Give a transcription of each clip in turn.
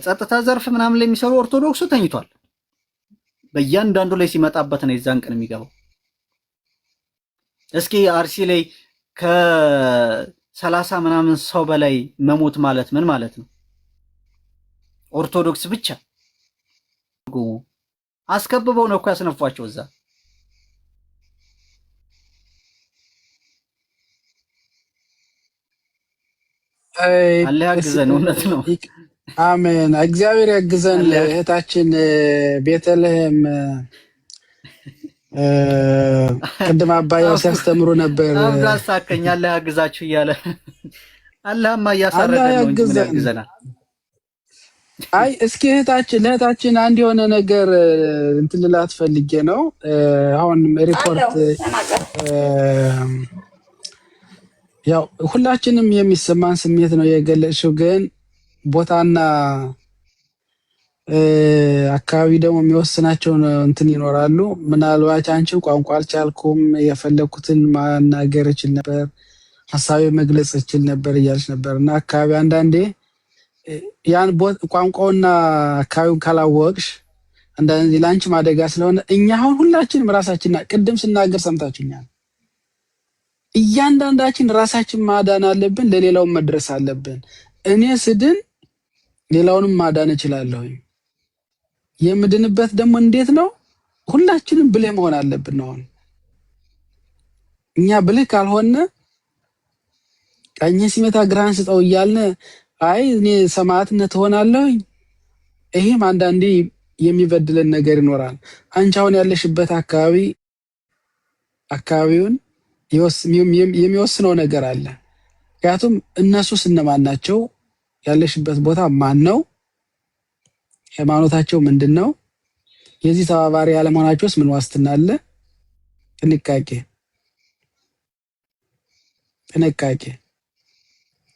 ጸጥታ ዘርፍ ምናምን ላይ የሚሰሩ ኦርቶዶክሱ ተኝቷል። በእያንዳንዱ ላይ ሲመጣበት ነው የዛን ቀን የሚገባው። እስኪ አርሲ ላይ ከ30 ምናምን ሰው በላይ መሞት ማለት ምን ማለት ነው? ኦርቶዶክስ ብቻ አስከብበው ነው እኮ ያስነፏቸው እዛ። አላህ ያግዘን። እውነት ነው። አሜን። እግዚአብሔር ያግዘን። እህታችን ቤተልሔም ቅድም አባያው ሲያስተምሩ ነበር። አብራሳከኝ አላህ ያግዛችሁ እያለ አላህማ እያሳረገ ነው እንጂ ምን ያግዘናል? አይ እስኪ ለእህታችን አንድ የሆነ ነገር እንትን ልላት ፈልጌ ነው። አሁን ሪፖርት ያው ሁላችንም የሚሰማን ስሜት ነው የገለጽሽው፣ ግን ቦታና አካባቢ ደግሞ የሚወስናቸው እንትን ይኖራሉ። ምናልባት አንቺን ቋንቋ አልቻልኩም የፈለኩትን ማናገር እችል ነበር፣ ሀሳቤ መግለጽ እችል ነበር እያልሽ ነበር እና አካባቢ አንዳንዴ ያን ቋንቋውና አካባቢውን ካላወቅሽ አንዳንዴ ለአንቺ ማደጋ ስለሆነ እኛ አሁን ሁላችንም ራሳችን ቅድም ስናገር ሰምታችሁኛል። እያንዳንዳችን ራሳችን ማዳን አለብን፣ ለሌላውም መድረስ አለብን። እኔ ስድን ሌላውንም ማዳን እችላለሁ። የምድንበት ደግሞ እንዴት ነው? ሁላችንም ብልህ መሆን አለብን ነው። እኛ ብልህ ካልሆነ ቀኝ ሲመታ ግራህን ስጠው እያልን አይ እኔ ሰማዕትነት ሆናለሁ፣ ይሄም አንዳንዴ የሚበድለን ነገር ይኖራል። አንቺ አሁን ያለሽበት አካባቢውን የሚወስነው ነገር አለ። ምክንያቱም እነሱ እነማን ናቸው? ያለሽበት ቦታ ማን ነው? ሃይማኖታቸው ምንድነው? የዚህ ተባባሪ ያለመሆናቸውስ ምን ዋስትና አለ? ጥንቃቄ።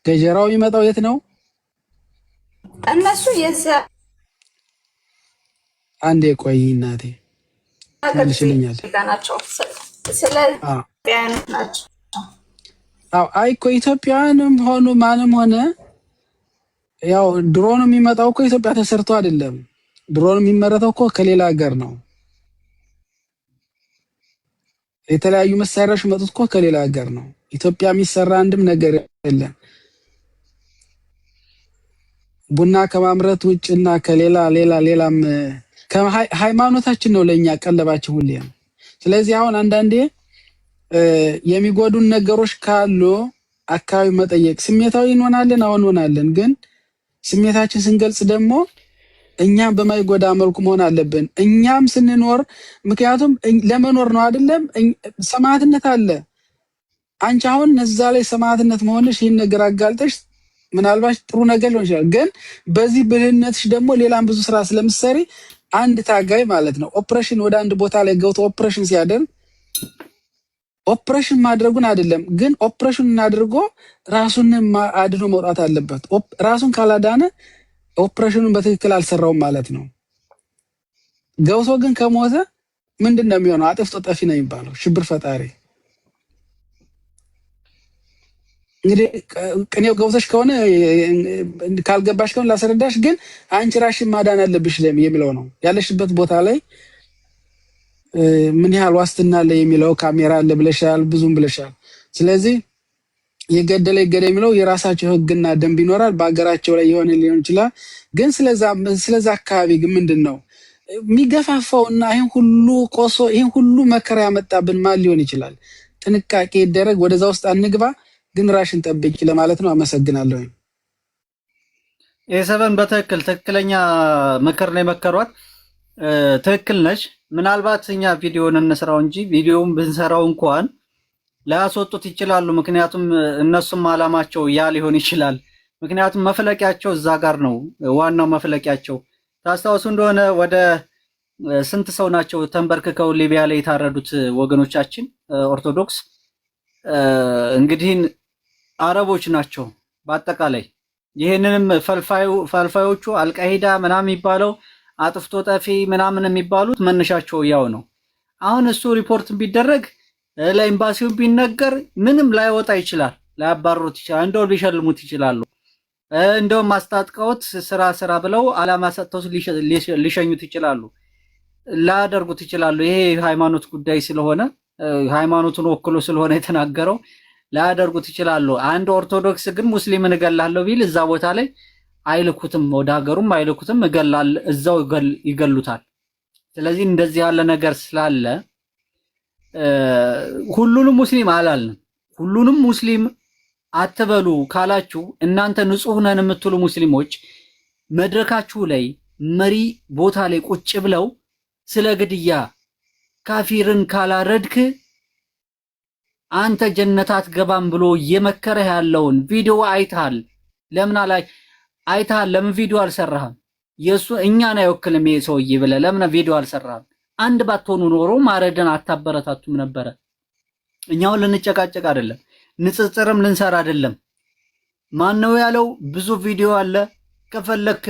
ገጀራው የሚመጣው የት ነው? እነሱ አንዴ ቆይ እናቴ መልሽልኛል። አይ እኮ ኢትዮጵያውያንም ሆኑ ማንም ሆነ ያው ድሮን የሚመጣው እኮ ኢትዮጵያ ተሰርቶ አይደለም። ድሮን የሚመረተው እኮ ከሌላ ሀገር ነው። የተለያዩ መሳሪያዎች መጡት እኮ ከሌላ ሀገር ነው። ኢትዮጵያ የሚሰራ አንድም ነገር የለም። ቡና ከማምረት ውጭና ሌላም ሃይማኖታችን ነው ለኛ ቀለባችን ሁሌ። ስለዚህ አሁን አንዳንዴ የሚጎዱን ነገሮች ካሉ አካባቢ መጠየቅ። ስሜታዊ እንሆናለን፣ ግን ስሜታችን ስንገልጽ ደግሞ እኛም በማይጎዳ መልኩ መሆን አለብን። እኛም ስንኖር ምክንያቱም ለመኖር ነው አይደለም? ሰማዕትነት አለ። አንቺ አሁን እዛ ላይ ሰማዕትነት መሆንሽ ይህን ነገር አጋልጠሽ ምናልባት ጥሩ ነገር ሊሆን ይችላል፣ ግን በዚህ ብልህነትሽ ደግሞ ሌላም ብዙ ስራ ስለምትሰሪ አንድ ታጋይ ማለት ነው ኦፕሬሽን ወደ አንድ ቦታ ላይ ገብቶ ኦፕሬሽን ሲያደርግ ኦፕሬሽን ማድረጉን አይደለም፣ ግን ኦፕሬሽኑን አድርጎ ራሱን አድኖ መውጣት አለበት። ራሱን ካላዳነ ኦፕሬሽኑን በትክክል አልሰራውም ማለት ነው። ገብቶ ግን ከሞተ ምንድን ነው የሚሆነው? አጥፍቶ ጠፊ ነው የሚባለው፣ ሽብር ፈጣሪ። እንግዲህ ቅኔው ገብተሽ ከሆነ ካልገባሽ ከሆነ ላስረዳሽ፣ ግን አንቺ ራስሽን ማዳን አለብሽ የሚለው ነው። ያለሽበት ቦታ ላይ ምን ያህል ዋስትና አለ የሚለው ካሜራ አለ ብለሻል፣ ብዙም ብለሻል። ስለዚህ የገደለ የሚለው የራሳቸው ህግና ደንብ ይኖራል። በአገራቸው ላይ ሊሆን ይችላል። ግን ስለዛ አካባቢ ግን ምንድነው የሚገፋፋውና ይሄን ሁሉ ቆሶ ይሄን ሁሉ መከራ ያመጣብን ማን ሊሆን ይችላል? ጥንቃቄ ይደረግ፣ ወደዛ ውስጥ አንግባ፣ ግን ራሽን ጠብቂ ለማለት ነው። አመሰግናለሁ። የሰበን ትክክለኛ ምክር ነው የመከሯት። ትክክል ነች። ምናልባት እኛ ቪዲዮን እንስራው እንጂ ቪዲዮውን ብንሰራው እንኳን ላያስወጡት ይችላሉ። ምክንያቱም እነሱም አላማቸው ያ ሊሆን ይችላል። ምክንያቱም መፍለቂያቸው እዛ ጋር ነው፣ ዋናው መፍለቂያቸው። ታስታውሱ እንደሆነ ወደ ስንት ሰው ናቸው ተንበርክከው ሊቢያ ላይ የታረዱት ወገኖቻችን ኦርቶዶክስ? እንግዲህ አረቦች ናቸው በአጠቃላይ። ይህንንም ፈልፋዮቹ አልቃይዳ ምናምን የሚባለው አጥፍቶ ጠፊ ምናምን የሚባሉት መነሻቸው ያው ነው። አሁን እሱ ሪፖርት ቢደረግ ለኤምባሲው ቢነገር ምንም ላይወጣ ይችላል፣ ላያባሩት ይችላል፣ እንደው ሊሸልሙት ይችላሉ። እንደውም ማስታጥቀውት ስራ ብለው አላማ ሰጥተው ሊሸኙት ይችላሉ፣ ላያደርጉት ይችላሉ። ይሄ ሃይማኖት ጉዳይ ስለሆነ ሃይማኖቱን ወክሎ ስለሆነ የተናገረው ላያደርጉት ይችላሉ። አንድ ኦርቶዶክስ ግን ሙስሊምን እገላለሁ ቢል እዛ ቦታ ላይ አይልኩትም፣ ወደ ሀገሩም አይልኩትም፣ እዛው ይገሉታል። ስለዚህ እንደዚህ ያለ ነገር ስላለ ሁሉንም ሙስሊም አላልንም። ሁሉንም ሙስሊም አትበሉ ካላችሁ እናንተ ንጹህ ነን የምትሉ ሙስሊሞች መድረካችሁ ላይ መሪ ቦታ ላይ ቁጭ ብለው ስለ ግድያ ካፊርን ካላረድክ አንተ ጀነት አትገባም ብሎ እየመከረህ ያለውን ቪዲዮ አይተሃል። ለምን አይተሃል? ለምን ቪዲዮ አልሰራህም? የሱ እኛን አይወክልም ይሄ ሰውዬ ብለህ ለምን ቪዲዮ አልሰራህም? አንድ ባትሆኑ ኖሮ ማረድን አታበረታቱም ነበረ። እኛውን ልንጨቃጨቅ አይደለም፣ ንጽጽርም ልንሰራ አይደለም። ማን ነው ያለው? ብዙ ቪዲዮ አለ። ከፈለክ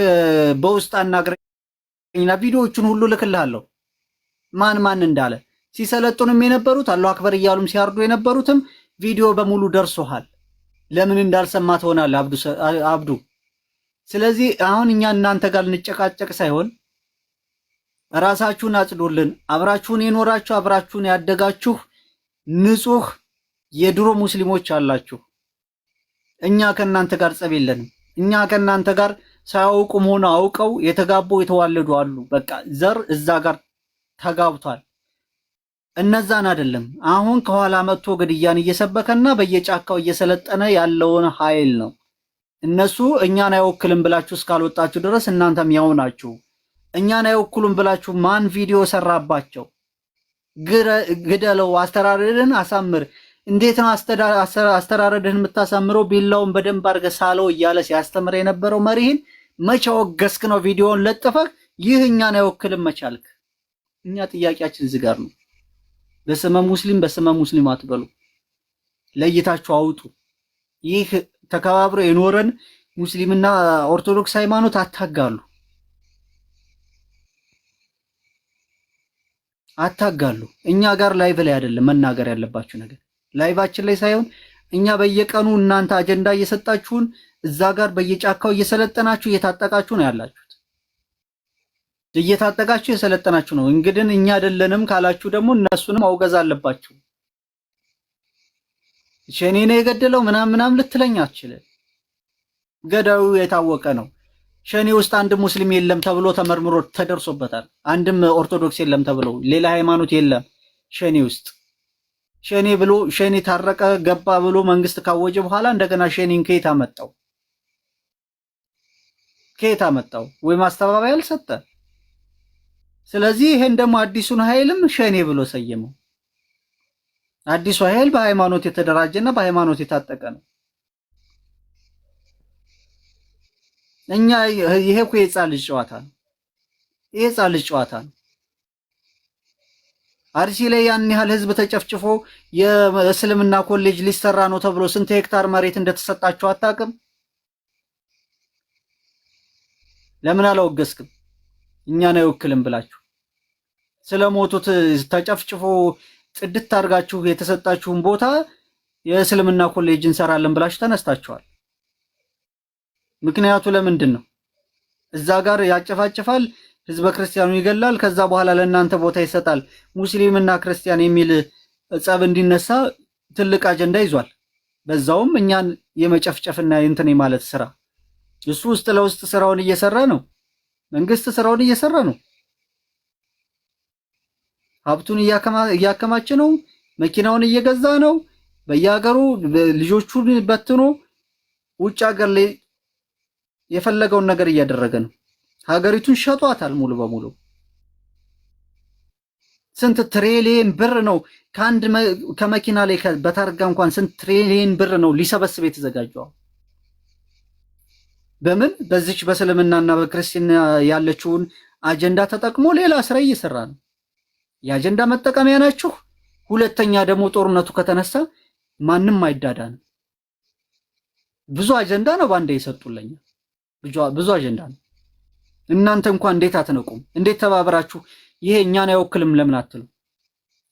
በውስጥ አናግረኝና ቪዲዮዎቹን ሁሉ ልክልሃለሁ። ማን እንዳለ ሲሰለጡንም የነበሩት አላሁ አክበር እያሉም ሲያርዱ የነበሩትም ቪዲዮ በሙሉ ደርሶሃል። ለምን እንዳልሰማ ትሆናለህ አብዱ። ስለዚህ አሁን እኛ እናንተ ጋር ልንጨቃጨቅ ሳይሆን ራሳችሁን አጽዱልን። አብራችሁን የኖራችሁ አብራችሁን ያደጋችሁ ንጹህ የድሮ ሙስሊሞች አላችሁ። እኛ ከእናንተ ጋር ጸብ የለንም። እኛ ከእናንተ ጋር ሳያውቁም ሆነ አውቀው የተጋቡ የተዋለዱ አሉ። በቃ ዘር እዛ ጋር ተጋብቷል። እነዛን አይደለም። አሁን ከኋላ መጥቶ ግድያን እየሰበከና በየጫካው እየሰለጠነ ያለውን ኃይል ነው። እነሱ እኛን አይወክልም ብላችሁ እስካልወጣችሁ ድረስ እናንተም ያው ናችሁ። እኛን አይወክሉም ብላችሁ ማን ቪዲዮ ሰራባቸው? ግደለው፣ አስተራረድህን አሳምር። እንዴት ነው አስተራረድህን የምታሳምረው? ቢላውን በደንብ አድርገህ ሳለው እያለ ሲያስተምር የነበረው መሪህን መቼ ወገስክ ነው ቪዲዮውን ለጥፈህ? ይህ እኛን አይወክልም መቻልክ? እኛ ጥያቄያችን እዚህ ጋር ነው። በስመ ሙስሊም አትበሉ፣ ለይታችሁ አውጡ። ይህ ተከባብሮ የኖረን ሙስሊምና ኦርቶዶክስ ሃይማኖት አታጋሉ። እኛ ጋር ላይቭ ላይ አይደለም መናገር ያለባችሁ ነገር፣ ላይቫችን ላይ ሳይሆን እኛ በየቀኑ እናንተ አጀንዳ እየሰጣችሁን እዛ ጋር በየጫካው እየሰለጠናችሁ እየታጠቃችሁ ነው ያላችሁት። እየታጠቃችሁ የሰለጠናችሁ ነው። እንግዲህ እኛ አይደለንም ካላችሁ ደግሞ እነሱንም አውገዝ አለባችሁ። ሸኔ ነው የገደለው ምናምን ልትለኝ አትችልም። ገዳዩ የታወቀ ነው። ሸኔ ውስጥ አንድ ሙስሊም የለም ተብሎ ተመርምሮ ተደርሶበታል። አንድም ኦርቶዶክስ የለም ተብሎ ሌላ ሃይማኖት የለም ሸኔ ውስጥ። ሸኔ ታረቀ ገባ ብሎ መንግስት ካወጀ በኋላ እንደገና ሸኔን ከየት አመጣው? ወይ ማስተባበያ አልሰጠ። ስለዚህ ይሄን ደግሞ አዲሱን ኃይልም ሸኔ ብሎ ሰየመው። አዲሱ ኃይል በሃይማኖት የተደራጀና በሃይማኖት የታጠቀ ነው። እኛ ይሄ እኮ የሕፃን ልጅ ጨዋታ ነው። አርሲ ላይ ያን ያህል ህዝብ ተጨፍጭፎ የእስልምና ኮሌጅ ሊሰራ ነው ተብሎ ስንት ሄክታር መሬት እንደተሰጣቸው አታውቅም? ለምን አላወገስክም? እኛን አይወክልም ብላችሁ ስለሞቱት ተጨፍጭፎ ጽድት አድርጋችሁ የተሰጣችሁን ቦታ የእስልምና ኮሌጅ እንሰራለን ብላችሁ ተነስታችኋል። ምክንያቱ ለምንድን ነው? እዛ ጋር ያጨፋጭፋል፣ ህዝበ ክርስቲያኑ ይገላል፣ ከዛ በኋላ ለእናንተ ቦታ ይሰጣል። ሙስሊምና ክርስቲያን የሚል ጸብ እንዲነሳ ትልቅ አጀንዳ ይዟል። በዛውም እኛን የመጨፍጨፍና እንትን ማለት ስራ እሱ ውስጥ ለውስጥ ስራውን እየሰራ ነው። መንግስት ስራውን እየሰራ ነው። ሀብቱን እያከማቸ ነው። መኪናውን እየገዛ ነው። በየሀገሩ ልጆቹን በትኖ ውጭ ሀገር ላይ የፈለገውን ነገር እያደረገ ነው። ሀገሪቱን ሸጧታል ሙሉ በሙሉ። ስንት ትሪሊየን ብር ነው ከመኪና ላይ በታርጋ እንኳን ስንት ትሪሊየን ብር ነው ሊሰበስብ የተዘጋጀው? በምን በዚች በእስልምናና በክርስትና ያለችውን አጀንዳ ተጠቅሞ ሌላ ስራ እየሰራ ነው። የአጀንዳ መጠቀሚያ ናችሁ። ሁለተኛ ደግሞ ጦርነቱ ከተነሳ ማንም አይዳዳንም። ብዙ አጀንዳ ነው ባንዴ የሰጡልኝ። ብዙ አጀንዳ ነው። እናንተ እንኳን እንዴት አትነቁም? እንዴት ተባብራችሁ ይሄ እኛን አይወክልም ለምን አትሉ?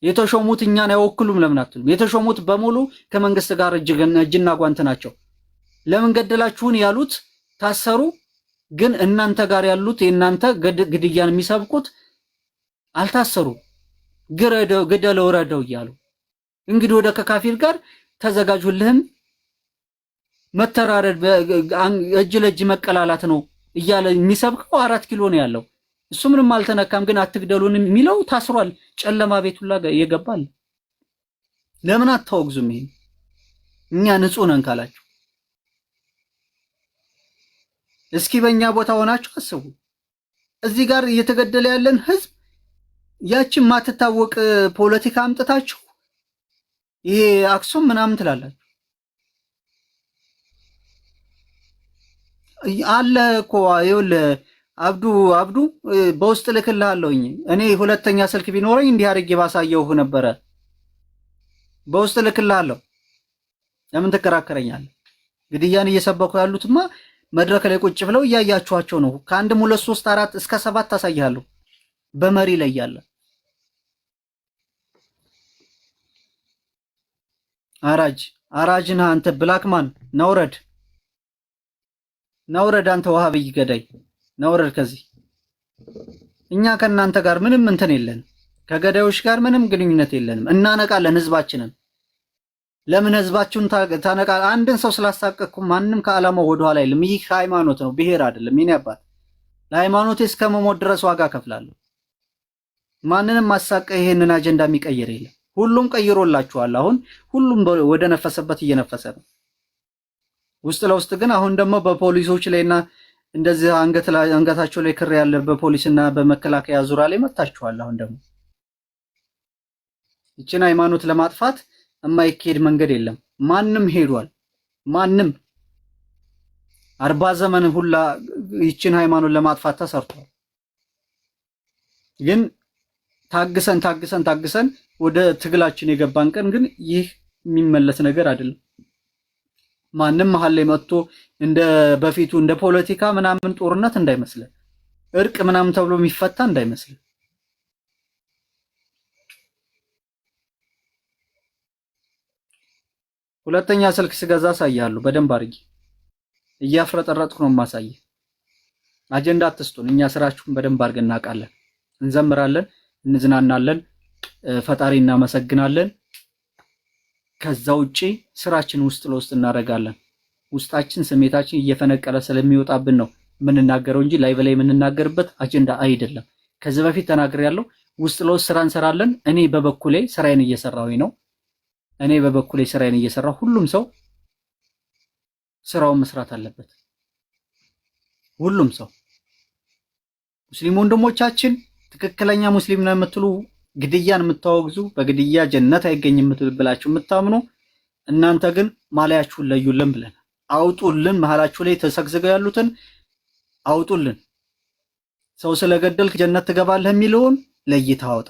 የተሾሙት እኛን አይወክሉም ለምን አትሉ? የተሾሙት በሙሉ ከመንግስት ጋር እጅና ጓንት ናቸው። ለምን ገደላችሁን ያሉት ታሰሩ። ግን እናንተ ጋር ያሉት የእናንተ ግድያን የሚሰብኩት አልታሰሩ። ግደለው ረደው እያሉ እንግዲህ ወደ ከካፊር ጋር ተዘጋጁልህም መተራረድ እጅ ለእጅ መቀላላት ነው እያለ የሚሰብከው 4 ኪሎ ነው ያለው። እሱ ምንም አልተነካም። ግን አትግደሉን የሚለው ታስሯል። ጨለማ ቤቱላ ይገባል። ለምን አታወግዙም? ይሄን እኛ ንጹህ ነን ካላችሁ እስኪ በእኛ ቦታ ሆናችሁ አስቡ። እዚህ ጋር እየተገደለ ያለን ህዝብ ያችን ማትታወቅ ፖለቲካ አምጥታችሁ ይሄ አክሱም ምናምን ትላላችሁ። አለ እኮ ይኸውልህ አብዱ በውስጥ ልክልሃለሁኝ። እኔ ሁለተኛ ስልክ ቢኖረኝ እንዲህ አድርጌ ባሳየውህ ነበረ። በውስጥ ልክልሃለሁ። ለምን ትከራከረኛለህ? ግድያን እየሰበኩ ያሉትማ መድረክ ላይ ቁጭ ብለው እያያችኋቸው ነው። ከአንድም 2 3 4 እስከ 7 ታሳያለሁ። በመሪ ላይ ያለ አራጅና አንተ ብላክማን ነውረድ አንተ ወሃብይ ገዳይ ነውረድ ከዚህ። እኛ ከእናንተ ጋር ምንም እንትን የለን፣ ከገዳዮች ጋር ምንም ግንኙነት የለንም። እናነቃለን ህዝባችንን። ለምን ህዝባችሁን ታነቃ? አንድን ሰው ስላሳቀቅኩ ማንም ከዓላማው ወደ ኋላ አይልም። ይህ ሃይማኖት ነው፣ ብሔር አይደለም። የኔ አባት ለሃይማኖቴ እስከ መሞት ድረስ ዋጋ ከፍላለሁ። ማንንም ማሳቀ ይሄንን አጀንዳ የሚቀይር የለም። ሁሉም ቀይሮላችኋል። አሁን ሁሉም ወደ ነፈሰበት እየነፈሰ ነው። ውስጥ ለውስጥ ግን አሁን ደግሞ በፖሊሶች ላይና እንደዚህ አንገታቸው ላይ ክር ያለ በፖሊስና በመከላከያ ዙሪያ ላይ መታችኋል። አሁን ደግሞ ይችን ሃይማኖት ለማጥፋት የማይኬድ መንገድ የለም። ማንም ሄዷል። ማንም 40 ዘመን ሁላ ይችን ሃይማኖት ለማጥፋት ተሰርቷል። ግን ታግሰን ወደ ትግላችን የገባን ቀን ግን ይህ የሚመለስ ነገር አይደለም። ማንም መሀል ላይ መጥቶ እንደ በፊቱ እንደ ፖለቲካ ምናምን ጦርነት እንዳይመስል፣ እርቅ ምናምን ተብሎ የሚፈታ እንዳይመስል። ሁለተኛ ስልክ ስገዛ አሳያለሁ። በደንብ አድርጌ እያፍረጠረጥኩ ነው የማሳየው። አጀንዳ አትስጡን። እኛ ስራችሁን በደንብ አድርገን እናውቃለን። እንዘምራለን፣ እንዝናናለን፣ ፈጣሪ እናመሰግናለን። ከዛ ውጪ ስራችን ውስጥ ለውስጥ እናደርጋለን። ውስጣችን ስሜታችን እየፈነቀለ ስለሚወጣብን ነው የምንናገረው እንጂ ላይ በላይ የምንናገርበት አጀንዳ አይደለም። ከዚህ በፊት ተናግሬያለሁ። ውስጥ ለውስጥ ስራ እንሰራለን። እኔ በበኩሌ ስራዬን እየሰራሁኝ ነው። ሁሉም ሰው ስራውን መስራት አለበት። ሁሉም ሰው ሙስሊም ወንድሞቻችን ትክክለኛ ሙስሊም ነው የምትሉ ግድያን የምታወግዙ በግድያ ጀነት አይገኝም ብላችሁ የምታምኑ እናንተ ግን ማላያችሁን ለዩልን ብለን አውጡልን። መሃላችሁ ላይ ተሰግዝገው ያሉትን አውጡልን። ሰው ስለገደልክ ጀነት ትገባለህ የሚለውን ለይታ አውጣ።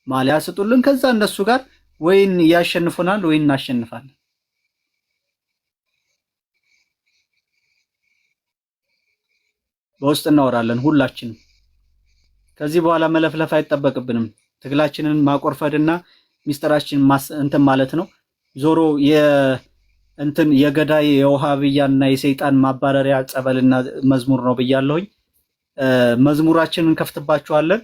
ማሊያ ስጡልን። ከዛ እነሱ ጋር ወይን ያሸንፉናል ወይን እናሸንፋለን። በውስጥ እናወራለን ሁላችንም። ከዚህ በኋላ መለፍለፍ አይጠበቅብንም። ትግላችንን ማቆርፈድና ሚስጥራችንን እንትን ማለት ነው። ዞሮ የገዳይ የውሃብያና የሰይጣን ማባረሪያ ጸበልና መዝሙር ነው ብያለሁኝ። መዝሙራችንን ከፍትባችኋለን።